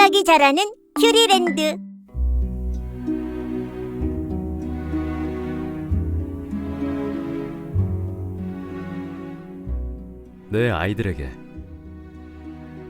수학이 잘하는 큐리랜드. 내 아이들에게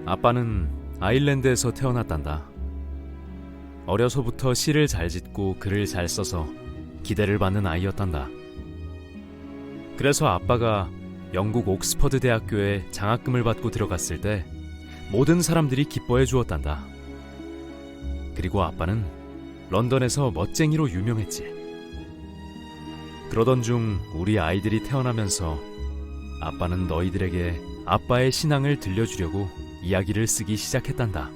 아빠는 아일랜드에서 태어났단다. 어려서부터 시를 잘 짓고 글을 잘 써서 기대를 받는 아이였단다. 그래서 아빠가 영국 옥스퍼드 대학교에 장학금을 받고 들어갔을 때 모든 사람들이 기뻐해 주었단다. 그리고 아빠는 런던에서 멋쟁이로 유명했지. 그러던 중 우리 아이들이 태어나면서 아빠는 너희들에게 아빠의 신앙을 들려주려고 이야기를 쓰기 시작했단다.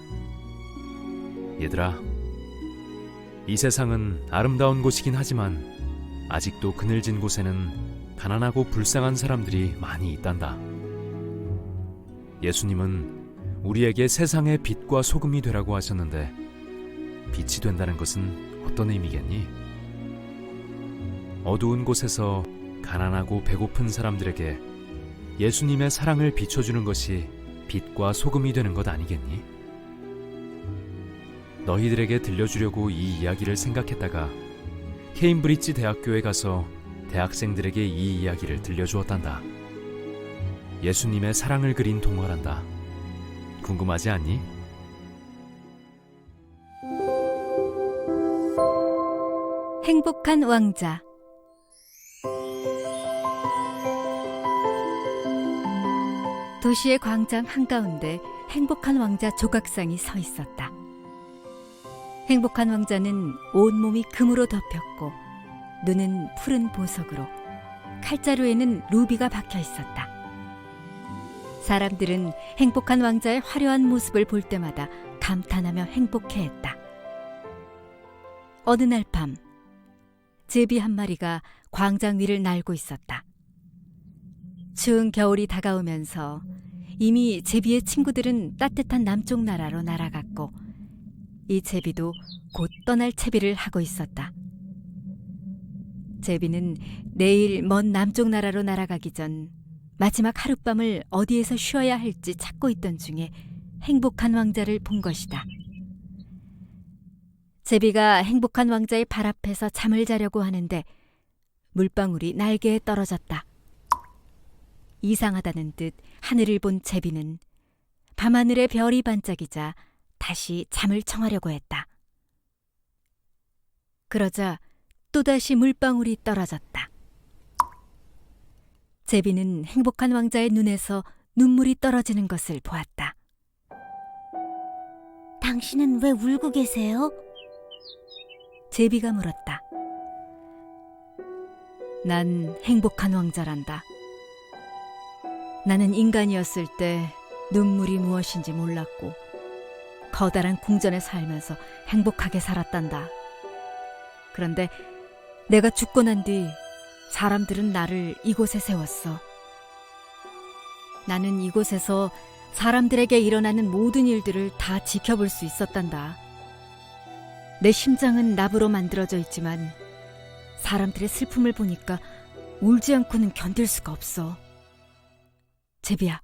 얘들아, 이 세상은 아름다운 곳이긴 하지만 아직도 그늘진 곳에는 가난하고 불쌍한 사람들이 많이 있단다. 예수님은 우리에게 세상의 빛과 소금이 되라고 하셨는데 빛이 된다는 것은 어떤 의미겠니? 어두운 곳에서 가난하고 배고픈 사람들에게 예수님의 사랑을 비춰주는 것이 빛과 소금이 되는 것 아니겠니? 너희들에게 들려주려고 이 이야기를 생각했다가 케임브리지 대학교에 가서 대학생들에게 이 이야기를 들려주었단다. 예수님의 사랑을 그린 동화란다. 궁금하지 않니? 행복한 왕자. 도시의 광장 한가운데 행복한 왕자 조각상이 서 있었다. 행복한 왕자는 온몸이 금으로 덮였고 눈은 푸른 보석으로, 칼자루에는 루비가 박혀 있었다. 사람들은 행복한 왕자의 화려한 모습을 볼 때마다 감탄하며 행복해했다. 어느 날 밤, 제비 한 마리가 광장 위를 날고 있었다. 추운 겨울이 다가오면서 이미 제비의 친구들은 따뜻한 남쪽 나라로 날아갔고 이 제비도 곧 떠날 채비를 하고 있었다. 제비는 내일 먼 남쪽 나라로 날아가기 전 마지막 하룻밤을 어디에서 쉬어야 할지 찾고 있던 중에 행복한 왕자를 본 것이다. 제비가 행복한 왕자의 발 앞에서 잠을 자려고 하는데 물방울이 날개에 떨어졌다. 이상하다는 듯 하늘을 본 제비는 밤하늘에 별이 반짝이자 다시 잠을 청하려고 했다. 그러자 또다시 물방울이 떨어졌다. 제비는 행복한 왕자의 눈에서 눈물이 떨어지는 것을 보았다. 당신은 왜 울고 계세요? 제비가 물었다. 난 행복한 왕자란다. 나는 인간이었을 때 눈물이 무엇인지 몰랐고 커다란 궁전에 살면서 행복하게 살았단다. 그런데 내가 죽고 난 뒤 사람들은 나를 이곳에 세웠어. 나는 이곳에서 사람들에게 일어나는 모든 일들을 다 지켜볼 수 있었단다. 내 심장은 납으로 만들어져 있지만 사람들의 슬픔을 보니까 울지 않고는 견딜 수가 없어. 제비야,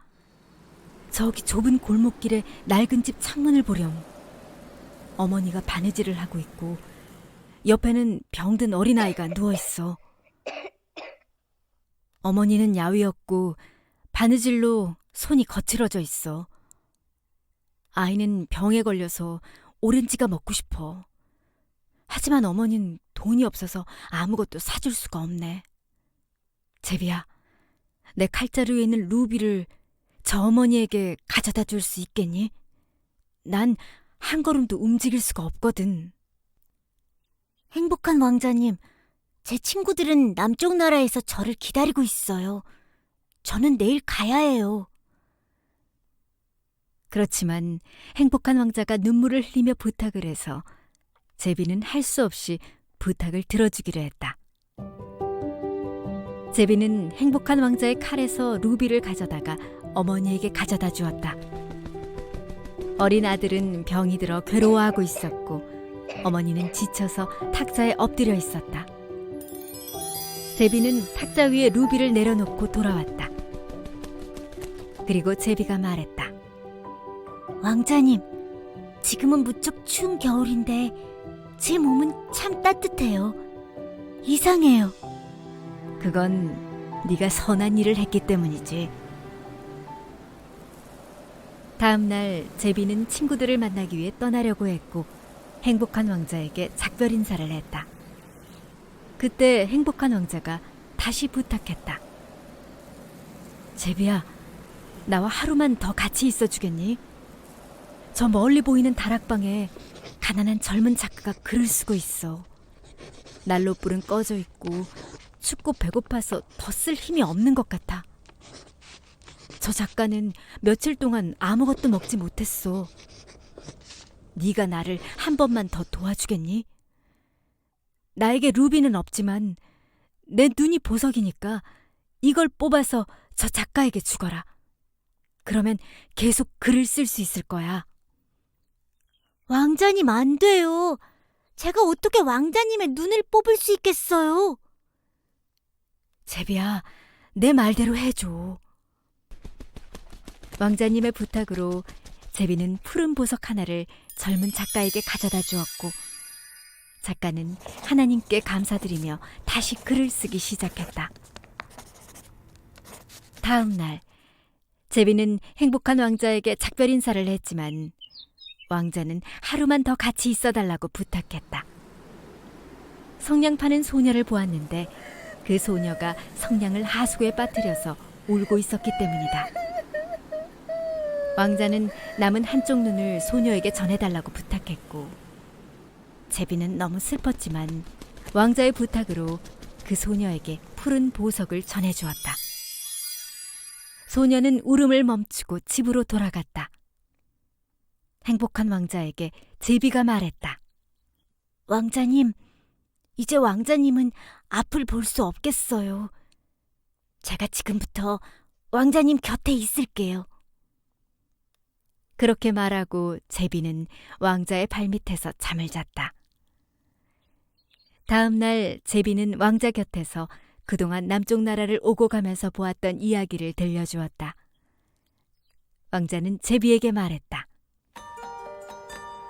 저기 좁은 골목길에 낡은 집 창문을 보렴. 어머니가 바느질을 하고 있고 옆에는 병든 어린아이가 누워있어. 어머니는 야위었고 바느질로 손이 거칠어져 있어. 아이는 병에 걸려서 오렌지가 먹고 싶어. 하지만 어머니는 돈이 없어서 아무것도 사줄 수가 없네. 제비야, 내 칼자루에 있는 루비를 저 어머니에게 가져다 줄 수 있겠니? 난 한 걸음도 움직일 수가 없거든. 행복한 왕자님, 제 친구들은 남쪽 나라에서 저를 기다리고 있어요. 저는 내일 가야 해요. 그렇지만 행복한 왕자가 눈물을 흘리며 부탁을 해서 제비는 할 수 없이 부탁을 들어주기로 했다. 제비는 행복한 왕자의 칼에서 루비를 가져다가 어머니에게 가져다 주었다. 어린 아들은 병이 들어 괴로워하고 있었고 어머니는 지쳐서 탁자에 엎드려 있었다. 제비는 탁자 위에 루비를 내려놓고 돌아왔다. 그리고 제비가 말했다. 왕자님, 지금은 무척 추운 겨울인데 제 몸은 참 따뜻해요. 이상해요. 그건 네가 선한 일을 했기 때문이지. 다음 날 제비는 친구들을 만나기 위해 떠나려고 했고 행복한 왕자에게 작별 인사를 했다. 그때 행복한 왕자가 다시 부탁했다. 제비야, 나와 하루만 더 같이 있어 주겠니? 저 멀리 보이는 다락방에 가난한 젊은 작가가 글을 쓰고 있어. 난로불은 꺼져 있고 춥고 배고파서 더 쓸 힘이 없는 것 같아. 저 작가는 며칠 동안 아무것도 먹지 못했어. 네가 나를 한 번만 더 도와주겠니? 나에게 루비는 없지만 내 눈이 보석이니까 이걸 뽑아서 저 작가에게 주거라. 그러면 계속 글을 쓸 수 있을 거야. 왕자님, 안 돼요. 제가 어떻게 왕자님의 눈을 뽑을 수 있겠어요? 제비야, 내 말대로 해줘. 왕자님의 부탁으로 제비는 푸른 보석 하나를 젊은 작가에게 가져다 주었고 작가는 하나님께 감사드리며 다시 글을 쓰기 시작했다. 다음 날 제비는 행복한 왕자에게 작별 인사를 했지만 왕자는 하루만 더 같이 있어달라고 부탁했다. 성냥 파는 소녀를 보았는데 그 소녀가 성냥을 하수구에 빠뜨려서 울고 있었기 때문이다. 왕자는 남은 한쪽 눈을 소녀에게 전해달라고 부탁했고 제비는 너무 슬펐지만 왕자의 부탁으로 그 소녀에게 푸른 보석을 전해주었다. 소녀는 울음을 멈추고 집으로 돌아갔다. 행복한 왕자에게 제비가 말했다. 왕자님, 이제 왕자님은 앞을 볼 수 없겠어요. 제가 지금부터 왕자님 곁에 있을게요. 그렇게 말하고 제비는 왕자의 발밑에서 잠을 잤다. 다음 날 제비는 왕자 곁에서 그동안 남쪽 나라를 오고 가면서 보았던 이야기를 들려주었다. 왕자는 제비에게 말했다.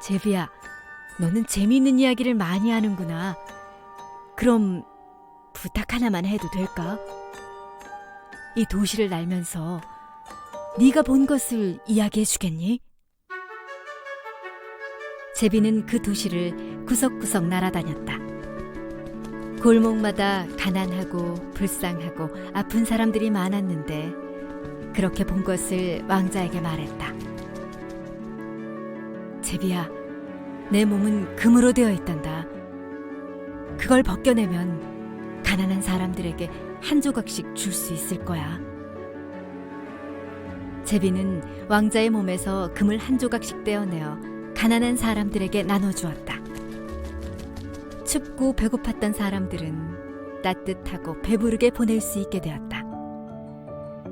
제비야, 너는 재미있는 이야기를 많이 하는구나. 그럼 부탁 하나만 해도 될까? 이 도시를 날면서 네가 본 것을 이야기해 주겠니? 제비는 그 도시를 구석구석 날아다녔다. 골목마다 가난하고 불쌍하고 아픈 사람들이 많았는데 그렇게 본 것을 왕자에게 말했다. 제비야, 내 몸은 금으로 되어 있단다. 그걸 벗겨내면 가난한 사람들에게 한 조각씩 줄 수 있을 거야. 제비는 왕자의 몸에서 금을 한 조각씩 떼어내어 가난한 사람들에게 나눠주었다. 춥고 배고팠던 사람들은 따뜻하고 배부르게 보낼 수 있게 되었다.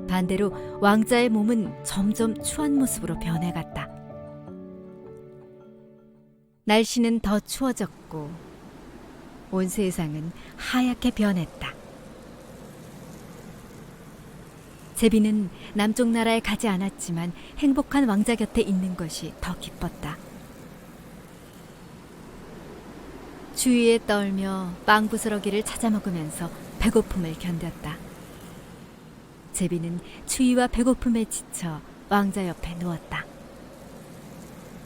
반대로 왕자의 몸은 점점 추한 모습으로 변해갔다. 날씨는 더 추워졌고 온 세상은 하얗게 변했다. 제비는 남쪽 나라에 가지 않았지만 행복한 왕자 곁에 있는 것이 더 기뻤다. 추위에 떨며 빵부스러기를 찾아 먹으면서 배고픔을 견뎠다. 제비는 추위와 배고픔에 지쳐 왕자 옆에 누웠다.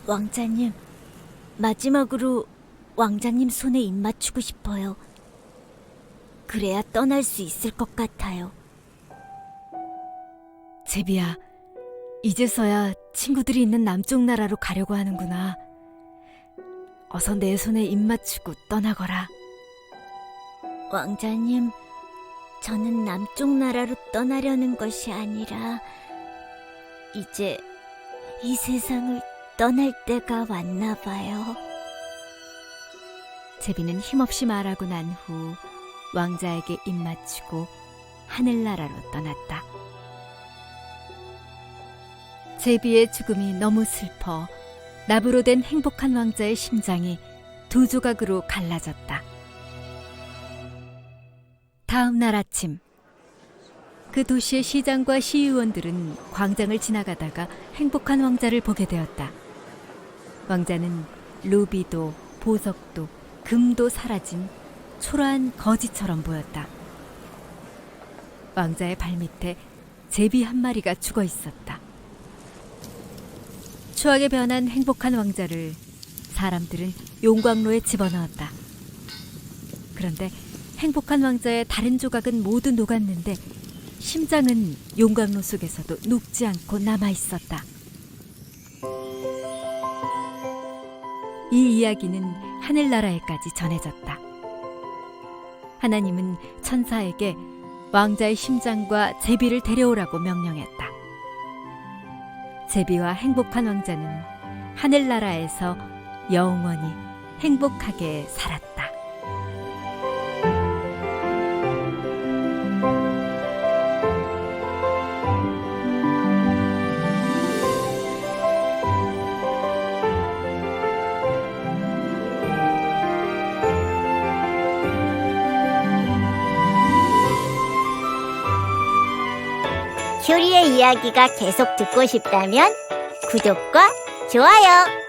왕자님, 마지막으로 왕자님 손에 입 맞추고 싶어요. 그래야 떠날 수 있을 것 같아요. 제비야, 이제서야 친구들이 있는 남쪽 나라로 가려고 하는구나. 어서 내 손에 입 맞추고 떠나거라. 왕자님, 저는 남쪽 나라로 떠나려는 것이 아니라 이제 이 세상을 떠날 때가 왔나 봐요. 제비는 힘없이 말하고 난 후 왕자에게 입 맞추고 하늘나라로 떠났다. 제비의 죽음이 너무 슬퍼 납으로 된 행복한 왕자의 심장이 두 조각으로 갈라졌다. 다음 날 아침, 그 도시의 시장과 시의원들은 광장을 지나가다가 행복한 왕자를 보게 되었다. 왕자는 루비도 보석도 금도 사라진 초라한 거지처럼 보였다. 왕자의 발밑에 제비 한 마리가 죽어 있었다. 추하게 변한 행복한 왕자를 사람들은 용광로에 집어넣었다. 그런데 행복한 왕자의 다른 조각은 모두 녹았는데 심장은 용광로 속에서도 녹지 않고 남아 있었다. 이 이야기는 하늘나라에까지 전해졌다. 하나님은 천사에게 왕자의 심장과 제비를 데려오라고 명령했다. 제비와 행복한 왕자는 하늘나라에서 영원히 행복하게 살았다. 큐리의 이야기가 계속 듣고 싶다면 구독과 좋아요